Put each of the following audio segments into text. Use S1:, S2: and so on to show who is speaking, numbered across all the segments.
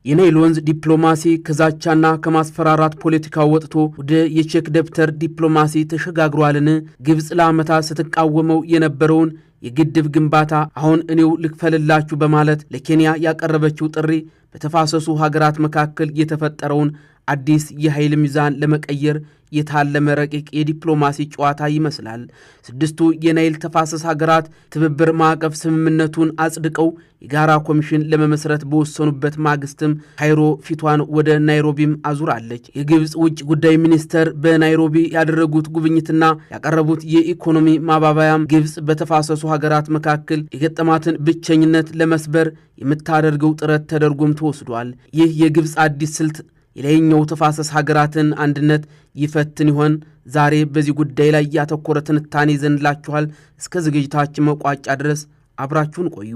S1: የናይል ወንዝ ዲፕሎማሲ ከዛቻና ከማስፈራራት ፖለቲካ ወጥቶ ወደ የቼክ ደብተር ዲፕሎማሲ ተሸጋግሯልን? ግብጽ ለዓመታት ስትቃወመው የነበረውን የግድብ ግንባታ አሁን እኔው ልክፈልላችሁ በማለት ለኬንያ ያቀረበችው ጥሪ በተፋሰሱ ሀገራት መካከል የተፈጠረውን አዲስ የኃይል ሚዛን ለመቀየር የታለመ ረቂቅ የዲፕሎማሲ ጨዋታ ይመስላል። ስድስቱ የናይል ተፋሰስ ሀገራት ትብብር ማዕቀፍ ስምምነቱን አጽድቀው የጋራ ኮሚሽን ለመመስረት በወሰኑበት ማግስትም ካይሮ ፊቷን ወደ ናይሮቢም አዙራለች። የግብጽ ውጭ ጉዳይ ሚኒስተር በናይሮቢ ያደረጉት ጉብኝትና ያቀረቡት የኢኮኖሚ ማባባያም ግብጽ በተፋሰሱ ሀገራት መካከል የገጠማትን ብቸኝነት ለመስበር የምታደርገው ጥረት ተደርጎም ተወስዷል። ይህ የግብጽ አዲስ ስልት የላይኛው ተፋሰስ ሀገራትን አንድነት ይፈትን ይሆን? ዛሬ በዚህ ጉዳይ ላይ ያተኮረ ትንታኔ ይዘንላችኋል። እስከ ዝግጅታችን መቋጫ ድረስ አብራችሁን ቆዩ።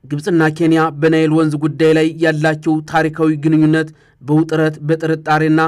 S1: ግብጽና ኬንያ በናይል ወንዝ ጉዳይ ላይ ያላቸው ታሪካዊ ግንኙነት በውጥረት በጥርጣሬና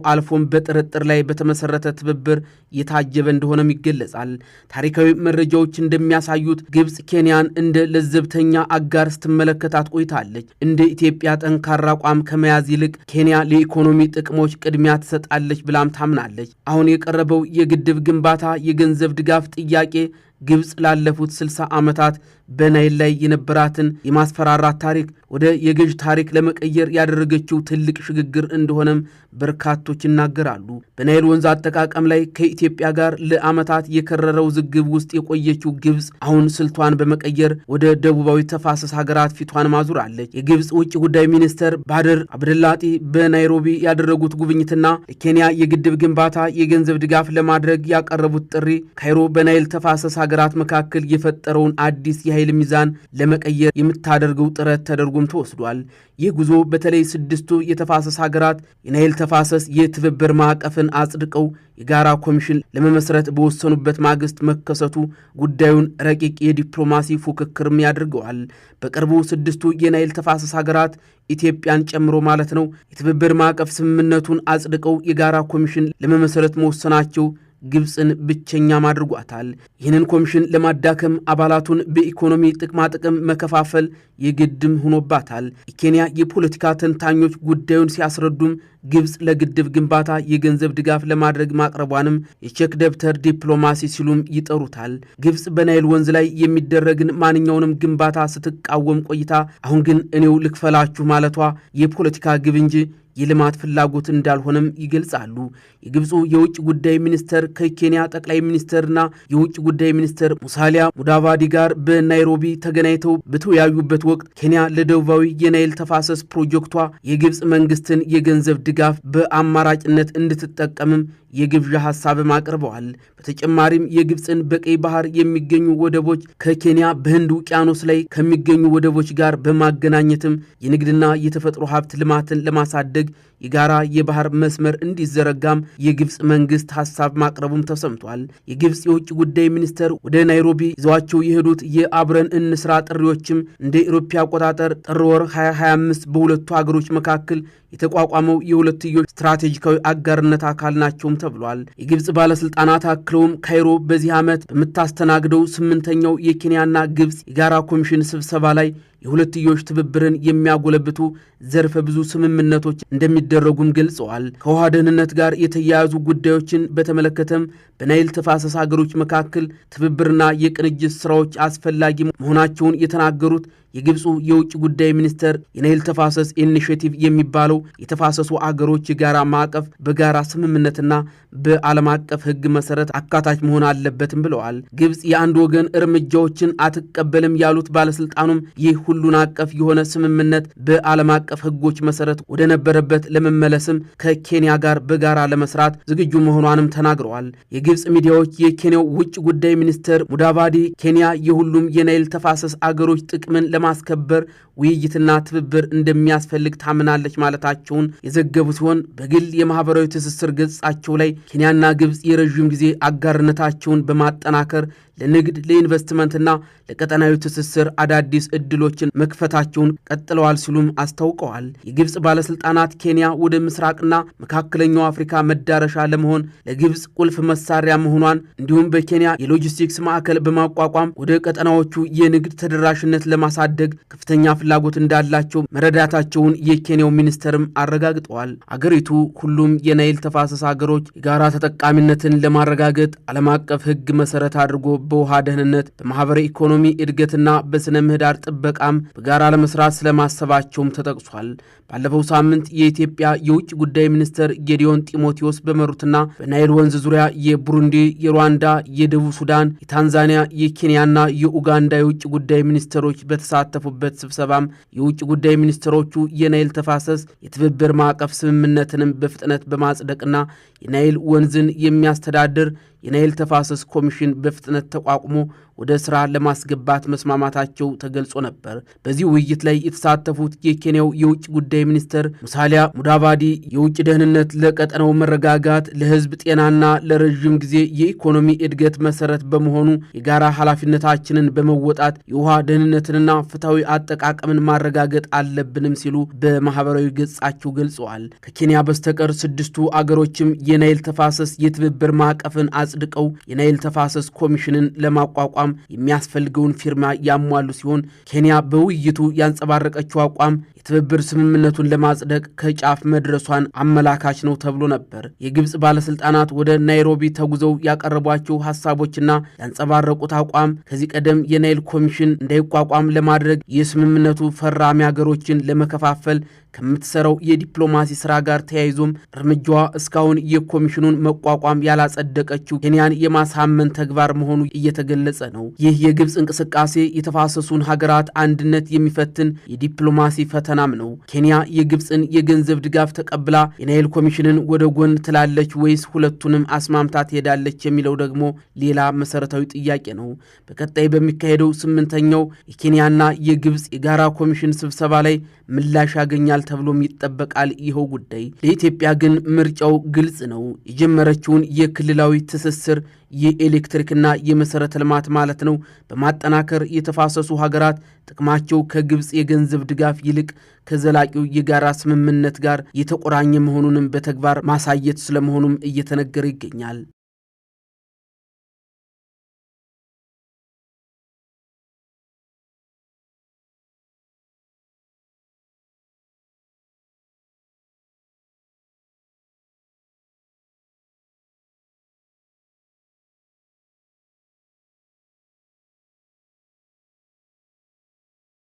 S1: አልፎም በጥርጥር ላይ በተመሰረተ ትብብር የታጀበ እንደሆነም ይገለጻል። ታሪካዊ መረጃዎች እንደሚያሳዩት ግብጽ ኬንያን እንደ ለዘብተኛ አጋር ስትመለከታት ቆይታለች። እንደ ኢትዮጵያ ጠንካራ አቋም ከመያዝ ይልቅ ኬንያ ለኢኮኖሚ ጥቅሞች ቅድሚያ ትሰጣለች ብላም ታምናለች። አሁን የቀረበው የግድብ ግንባታ የገንዘብ ድጋፍ ጥያቄ ግብጽ ላለፉት 60 ዓመታት በናይል ላይ የነበራትን የማስፈራራት ታሪክ ወደ የገዥ ታሪክ ለመቀየር ያደረገችው ትልቅ ሽግግር እንደሆነም በርካቶች ይናገራሉ። በናይል ወንዝ አጠቃቀም ላይ ከኢትዮጵያ ጋር ለዓመታት የከረረው ውዝግብ ውስጥ የቆየችው ግብጽ አሁን ስልቷን በመቀየር ወደ ደቡባዊ ተፋሰስ ሀገራት ፊቷን ማዙራለች። የግብጽ ውጭ ጉዳይ ሚኒስተር ባድር አብደላጢ በናይሮቢ ያደረጉት ጉብኝትና የኬንያ የግድብ ግንባታ የገንዘብ ድጋፍ ለማድረግ ያቀረቡት ጥሪ ካይሮ በናይል ተፋሰስ ሀገራት መካከል የፈጠረውን አዲስ የኃይል ሚዛን ለመቀየር የምታደርገው ጥረት ተደርጎም ተወስዷል። ይህ ጉዞ በተለይ ስድስቱ የተፋሰስ ሀገራት የናይል ተፋሰስ የትብብር ማዕቀፍን አጽድቀው የጋራ ኮሚሽን ለመመስረት በወሰኑበት ማግስት መከሰቱ ጉዳዩን ረቂቅ የዲፕሎማሲ ፉክክርም ያደርገዋል። በቅርቡ ስድስቱ የናይል ተፋሰስ ሀገራት ኢትዮጵያን ጨምሮ ማለት ነው የትብብር ማዕቀፍ ስምምነቱን አጽድቀው የጋራ ኮሚሽን ለመመስረት መወሰናቸው ግብጽን ብቸኛም አድርጓታል። ይህንን ኮሚሽን ለማዳከም አባላቱን በኢኮኖሚ ጥቅማጥቅም መከፋፈል የግድም ሆኖባታል። የኬንያ የፖለቲካ ተንታኞች ጉዳዩን ሲያስረዱም ግብጽ ለግድብ ግንባታ የገንዘብ ድጋፍ ለማድረግ ማቅረቧንም የቼክ ደብተር ዲፕሎማሲ ሲሉም ይጠሩታል። ግብጽ በናይል ወንዝ ላይ የሚደረግን ማንኛውንም ግንባታ ስትቃወም ቆይታ አሁን ግን እኔው ልክፈላችሁ ማለቷ የፖለቲካ ግብ እንጂ የልማት ፍላጎት እንዳልሆነም ይገልጻሉ። የግብፁ የውጭ ጉዳይ ሚኒስተር ከኬንያ ጠቅላይ ሚኒስተርና የውጭ ጉዳይ ሚኒስተር ሙሳሊያ ሙዳቫዲ ጋር በናይሮቢ ተገናኝተው በተወያዩበት ወቅት ኬንያ ለደቡባዊ የናይል ተፋሰስ ፕሮጀክቷ የግብፅ መንግስትን የገንዘብ ድጋፍ በአማራጭነት እንድትጠቀምም የግብዣ ሐሳብም አቅርበዋል። በተጨማሪም የግብፅን በቀይ ባህር የሚገኙ ወደቦች ከኬንያ በህንድ ውቅያኖስ ላይ ከሚገኙ ወደቦች ጋር በማገናኘትም የንግድና የተፈጥሮ ሀብት ልማትን ለማሳደግ የጋራ የባህር መስመር እንዲዘረጋም የግብፅ መንግስት ሐሳብ ማቅረቡም ተሰምቷል። የግብፅ የውጭ ጉዳይ ሚኒስተር ወደ ናይሮቢ ይዘዋቸው የሄዱት የአብረን እንስራ ጥሪዎችም እንደ ኢሮፓ አቆጣጠር ጥር ወር 2025 በሁለቱ ሀገሮች መካከል የተቋቋመው የሁለትዮሽ ስትራቴጂካዊ አጋርነት አካል ናቸውም ተብሏል። የግብፅ ባለስልጣናት አክለውም ካይሮ በዚህ ዓመት በምታስተናግደው 8ኛው የኬንያና ግብፅ የጋራ ኮሚሽን ስብሰባ ላይ የሁለትዮሽ ትብብርን የሚያጎለብቱ ዘርፈ ብዙ ስምምነቶች እንደሚደረጉም ገልጸዋል። ከውሃ ደህንነት ጋር የተያያዙ ጉዳዮችን በተመለከተም በናይል ተፋሰስ ሀገሮች መካከል ትብብርና የቅንጅት ስራዎች አስፈላጊ መሆናቸውን የተናገሩት የግብፁ የውጭ ጉዳይ ሚኒስተር የናይል ተፋሰስ ኢኒሼቲቭ የሚባለው የተፋሰሱ አገሮች የጋራ ማዕቀፍ በጋራ ስምምነትና በዓለም አቀፍ ሕግ መሰረት አካታች መሆን አለበትም ብለዋል። ግብፅ የአንድ ወገን እርምጃዎችን አትቀበልም ያሉት ባለስልጣኑም ይህ ሁሉን አቀፍ የሆነ ስምምነት በዓለም አቀፍ ሕጎች መሰረት ወደ ነበረበት ለመመለስም ከኬንያ ጋር በጋራ ለመስራት ዝግጁ መሆኗንም ተናግረዋል። የግብፅ ሚዲያዎች የኬንያው ውጭ ጉዳይ ሚኒስተር ሙዳቫዲ ኬንያ የሁሉም የናይል ተፋሰስ አገሮች ጥቅምን ለማስከበር ውይይትና ትብብር እንደሚያስፈልግ ታምናለች ማለታቸውን የዘገቡ ሲሆን በግል የማህበራዊ ትስስር ገጻቸው ላይ ኬንያና ግብፅ የረዥም ጊዜ አጋርነታቸውን በማጠናከር ለንግድ ለኢንቨስትመንትና ለቀጠናዊ ትስስር አዳዲስ እድሎችን መክፈታቸውን ቀጥለዋል ሲሉም አስታውቀዋል። የግብፅ ባለስልጣናት ኬንያ ወደ ምስራቅና መካከለኛው አፍሪካ መዳረሻ ለመሆን ለግብፅ ቁልፍ መሳሪያ መሆኗን እንዲሁም በኬንያ የሎጂስቲክስ ማዕከል በማቋቋም ወደ ቀጠናዎቹ የንግድ ተደራሽነት ለማሳደግ ከፍተኛ ፍላጎት እንዳላቸው መረዳታቸውን የኬንያው ሚኒስተርም አረጋግጠዋል። አገሪቱ ሁሉም የናይል ተፋሰስ ሀገሮች የጋራ ተጠቃሚነትን ለማረጋገጥ ዓለም አቀፍ ሕግ መሰረት አድርጎ በውሃ ደህንነት፣ በማህበራዊ ኢኮኖሚ እድገትና በስነ ምህዳር ጥበቃም በጋራ ለመስራት ስለማሰባቸውም ተጠቅሷል። ባለፈው ሳምንት የኢትዮጵያ የውጭ ጉዳይ ሚኒስትር ጌዲዮን ጢሞቴዎስ በመሩትና በናይል ወንዝ ዙሪያ የቡሩንዲ፣ የሩዋንዳ፣ የደቡብ ሱዳን፣ የታንዛኒያ፣ የኬንያና የኡጋንዳ የውጭ ጉዳይ ሚኒስትሮች በተሳተፉበት ስብሰባም የውጭ ጉዳይ ሚኒስትሮቹ የናይል ተፋሰስ የትብብር ማዕቀፍ ስምምነትንም በፍጥነት በማጽደቅና የናይል ወንዝን የሚያስተዳድር የናይል ተፋሰስ ኮሚሽን በፍጥነት ተቋቁሞ ወደ ስራ ለማስገባት መስማማታቸው ተገልጾ ነበር። በዚህ ውይይት ላይ የተሳተፉት የኬንያው የውጭ ጉዳይ ሚኒስትር ሙሳሊያ ሙዳቫዲ የውጭ ደህንነት ለቀጠናው መረጋጋት፣ ለህዝብ ጤናና ለረጅም ጊዜ የኢኮኖሚ እድገት መሰረት በመሆኑ የጋራ ኃላፊነታችንን በመወጣት የውሃ ደህንነትንና ፍትሐዊ አጠቃቀምን ማረጋገጥ አለብንም ሲሉ በማህበራዊ ገጻቸው ገልጸዋል። ከኬንያ በስተቀር 6ቱ አገሮችም የናይል ተፋሰስ የትብብር ማዕቀፍን አጽድቀው የናይል ተፋሰስ ኮሚሽንን ለማቋቋም የሚያስፈልገውን ፊርማ ያሟሉ ሲሆን ኬንያ በውይይቱ ያንጸባረቀችው አቋም የትብብር ስምምነቱን ለማጽደቅ ከጫፍ መድረሷን አመላካች ነው ተብሎ ነበር። የግብጽ ባለስልጣናት ወደ ናይሮቢ ተጉዘው ያቀረቧቸው ሐሳቦችና ያንጸባረቁት አቋም ከዚህ ቀደም የናይል ኮሚሽን እንዳይቋቋም ለማድረግ የስምምነቱ ፈራሚ ሀገሮችን ለመከፋፈል ከምትሰራው የዲፕሎማሲ ስራ ጋር ተያይዞም እርምጃዋ እስካሁን የኮሚሽኑን መቋቋም ያላጸደቀችው ኬንያን የማሳመን ተግባር መሆኑ እየተገለጸ ነው። ይህ የግብጽ እንቅስቃሴ የተፋሰሱን ሀገራት አንድነት የሚፈትን የዲፕሎማሲ ፈተናም ነው። ኬንያ የግብጽን የገንዘብ ድጋፍ ተቀብላ የናይል ኮሚሽንን ወደ ጎን ትላለች ወይስ ሁለቱንም አስማምታ ትሄዳለች የሚለው ደግሞ ሌላ መሰረታዊ ጥያቄ ነው። በቀጣይ በሚካሄደው 8ኛው የኬንያና የግብጽ የጋራ ኮሚሽን ስብሰባ ላይ ምላሽ ያገኛል ተብሎም ይጠበቃል። ይኸው ጉዳይ ለኢትዮጵያ ግን ምርጫው ግልጽ ነው። የጀመረችውን የክልላዊ ትስስር የኤሌክትሪክና የመሰረተ ልማት ማለት ነው በማጠናከር የተፋሰሱ ሀገራት ጥቅማቸው ከግብጽ የገንዘብ ድጋፍ ይልቅ ከዘላቂው የጋራ ስምምነት ጋር የተቆራኘ መሆኑንም በተግባር ማሳየት ስለመሆኑም እየተነገረ ይገኛል።